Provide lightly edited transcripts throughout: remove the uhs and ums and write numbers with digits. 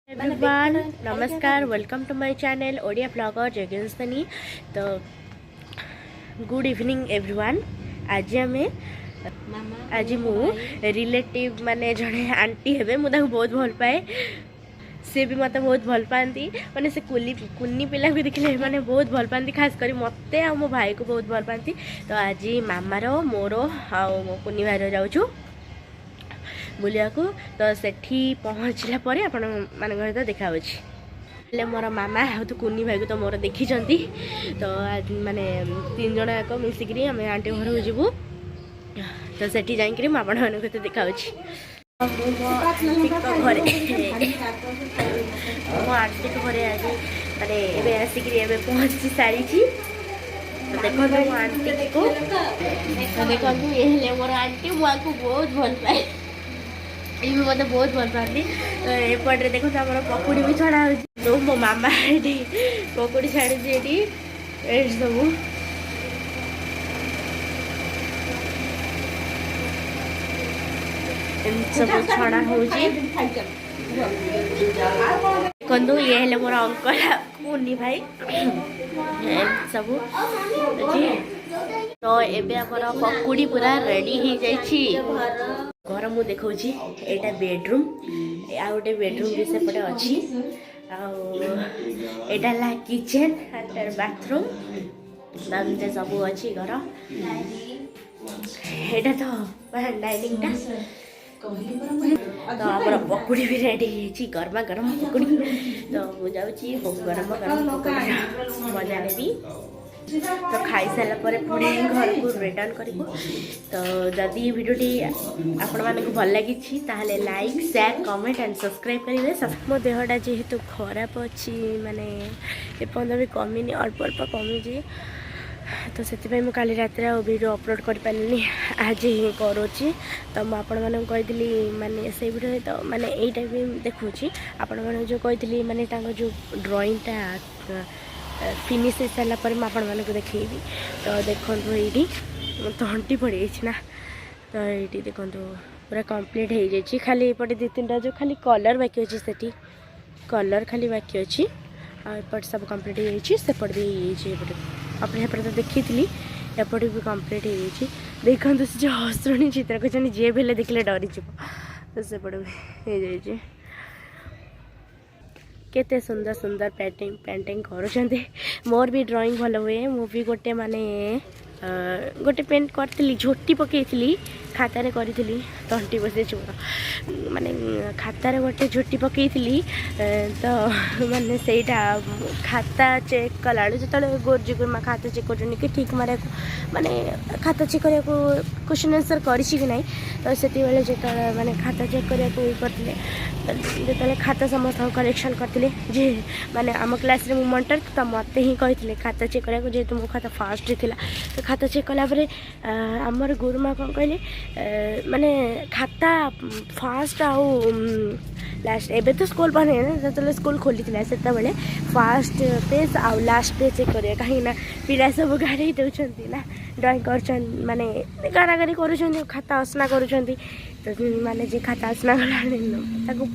Everyone नमस्कार welcome to my channel Odia blogger जगेंसनी। तो गुड इवनिंग एवरीवन। आज मु रिलेटिव माने जड़े आंटी हे मुझे बहुत भल पाए, सी भी मत बहुत भल पाती माने से कुन्नी पिला भी देखले माने बहुत भल पाती, खास कर मते आ मो भाई को बहुत भल पाती। तो आज मामार मोर आ मो कुन्नी भाई जाऊँ बुलिया को। तो सेठी पहुँचला पर आपण मान तो देखा मोर मामा तो कुन्नी भाई को तो मोर देखी। तो माने तीन जन जाक मिसिक आम आंटी घर को जीवु। तो सेठी जाकि मुझे तो देखा घरे मो आंटी को घरे आज माने आसिक पहुँची सारी। तो देखो मो आंटी को देखो ये मोर आंटी मुझे बहुत भल पाए, ये भी मतलब बहुत भल पाती। तो एपटे देखो तो आम पकुड़ी भी छड़ा हो तो मो मामा ये पकुड़ी छाड़ी सब सब छड़ा हो देखु। ये हेले मोर अंकल कुन्नी भाई सब। तो एबे आमर पकुड़ी पूरा रेडी हो जाइछि। घर मु देखा यहाँ बेडरूम आ गए बेडरूम भी सेपटे अच्छी आला किचेन बाथरूम एमती सब अच्छी घर। यहाँ तो डाइनिंग टा। तो आम पकुड़ी भी रेडी है गरमा गरम पकुड़ी। तो मुझे गरम गरम पकुड़ी मजा नेबी। तो खाई सारा पुणे घर को रिटर्न करूँ। तो जदि भिडियोटी आपण मानक भल लगी ताहले like share comment and subscribe करेंगे। मो देहटा जेहेतु खराब अच्छी माने एपर्तन भी कमी अल्प अल्प कमी। तो से मुझे रात वीडियो अपलोड कर पारे आज ही करुँची। तो मुझे कही माने से वीडियो तो माने यहीटा भी देखुची आपण मैंने जो कही माने जो ड्रॉइंगटा फिनिश हो सारा पर मुझे देखी। तो देखो ये तंटी पड़ी ना। तो ये देखो पूरा कंप्लीट हो जाए। खाली एपटे दु तीन जो खाली कलर बाकी अच्छी से कलर खाली बाकी अच्छी आपट सब कंप्लीट हो जाए। सेपट भी होपटे अपने सेपटे तो देखी थी एपटे भी कंप्लीट हो जाए। देखो से जो हसुणी चित्र कहते जी भी देखले डरी जीव। तो सेपटे भी हो जाए। केते सुंदर सुंदर पेंटिंग करुँच। मोर भी ड्राइंग भल हुए। मुझे गोटे माने गोटे पेंट करी झोटी पकई खातार करी तंटी बसे चोर माने खातार गोटे झोटी पकई। तो माने सेटा खाता चेक कला जो गोरजी गुरमा खाता चेक कर ठीक मारे माने खाता चेक करने क्वेश्चन आंसर करी ना। तो से जो माने खाता चेक करते जो खाता समस्त करेक्शन करते जे माने आम क्लास रे मॉनिटर। तो मत ही कही खाता चेक करने जेहेतु मो खाता फास्ट थी। तो खाता चेक कलापर आमर गुरुमा कौन कहले माने खाता फास्ट आउ लास्ट एबे तो स्कूल बने ना जो स्कूल खोली से फास्ट पेज आउ लास्ट पेज चेक करें कहीं पिला सब गाड़ी दौरान ना ड्रॉइंग कर माने गारागारी कर खाता असना कर। तो माने जे खाता असना गला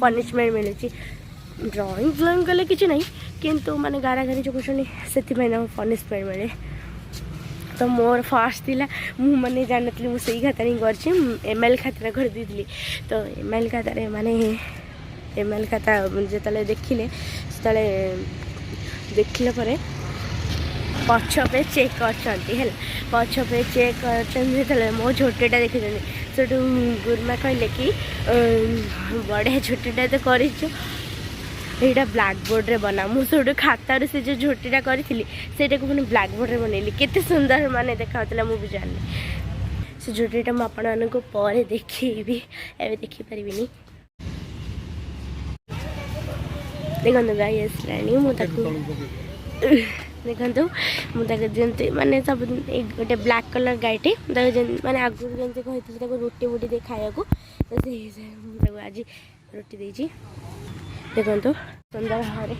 पनिशमेंट मिले। ड्रॉइंग कले कि ना किंतु माने गारागारी जो कर से पनिशमेंट मिले। तो मोर फास्ट थी मुझे जान नी मुझे खाता ही कर एमएल खाता कर दी। तो एमएल खाता माने एमएल खाता जो देखिले देखला पर पछ पे चेक कर पछ पे चेक कर मो झोटेटा देखी से गुरुमा कहले कि बढ़िया झोटेटा तो कर यहाँ ब्लैक बोर्ड रे बना मुझे खातार से जो झोटीटा करी से मैंने ब्लैक बोर्ड रे बनैली केते सुंदर माने देखा मुझे जानी से झोटीटा मुझे को पर देखी एवं देखिपारि। देखो गाई आसला मुझे देखो मुझे माने सब गोटे ब्लैक कलर गाईटे माने आगुरी जमी कही रोटी वोटी दे खाया को। तो आज रोटी देती देखो सुंदर भाव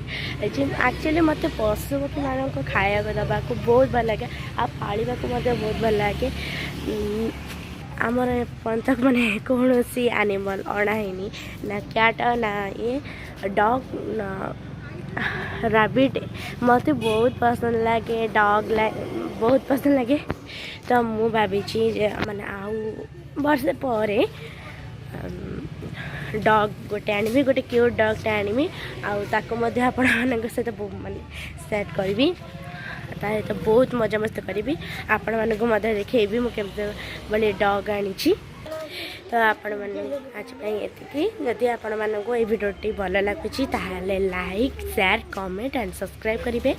एक्चुअली मत पशु पक्षी मानक खाया दबा को बहुत भल लगे आ पालिबा को बहुत भल लगे। आमर पंतक माने कौन सी एनिमल अणाहीनी ना कैट ना ये डॉग ना रैबिट मत बहुत पसंद लगे डॉग बहुत पसंद लगे तो मु भावी माने आउ वर्षे पर डॉग गोटे आनी गोटे क्यूट डॉग टे आनी आपण सहित माने सेट करी तो बहुत मजा मस्त करी आपण मानक देखेबी मुझे बोले डॉग आनी तो आपण मैंने आज ये जदि आपण मानक ये भिडियोटी भल लगुच like share comment and subscribe करेंगे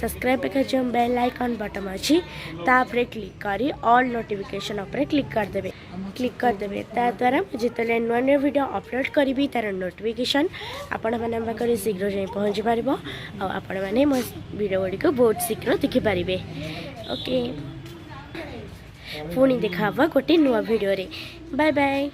सब्सक्राइब पे जो बेल आइकन बटन अच्छी तापर क्लिक करी ऑल नोटिफिकेशन उपरे क्लिक करदेवे द्वारा जिते नुआ नुआ वीडियो अपलोड करी तार नोटिफिकेशन आपण मैंने शीघ्र जाए पहुँची पार आपण मैंने मो वीडियो गुड़िक बहुत शीघ्र देखिपारे ओके पुणी देखा गोटे नुआ वीडियो रे बाय बाय।